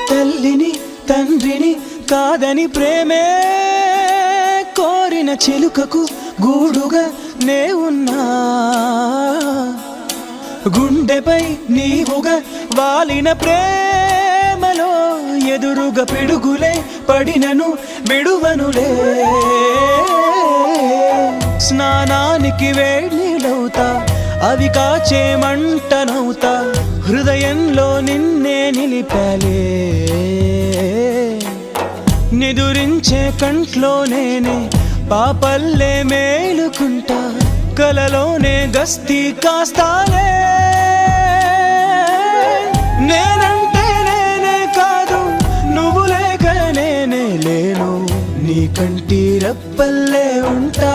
తల్లిని తండ్రిని కాదని ప్రేమే కోరిన చిలుకకు గూడుగా నే ఉన్నా గుండెపై నీవుగా వాలిన ప్రేమలో ఎదురుగా పిడుగులే పడినను విడువనులే స్నానానికి వేడినీడవుతా అవి కాచే మంటనవుతా హృదయంలో నిన్నే నిలిపాలే నిదురించే కంట్లో నేనే పాపల్లే మేలుకుంటా కలలోనే గస్తీ కాస్తాలే నేనంటే నేనే కాదు నువ్వు లేక నేనే లేను నీ కంటి రెప్పల్లే ఉంటా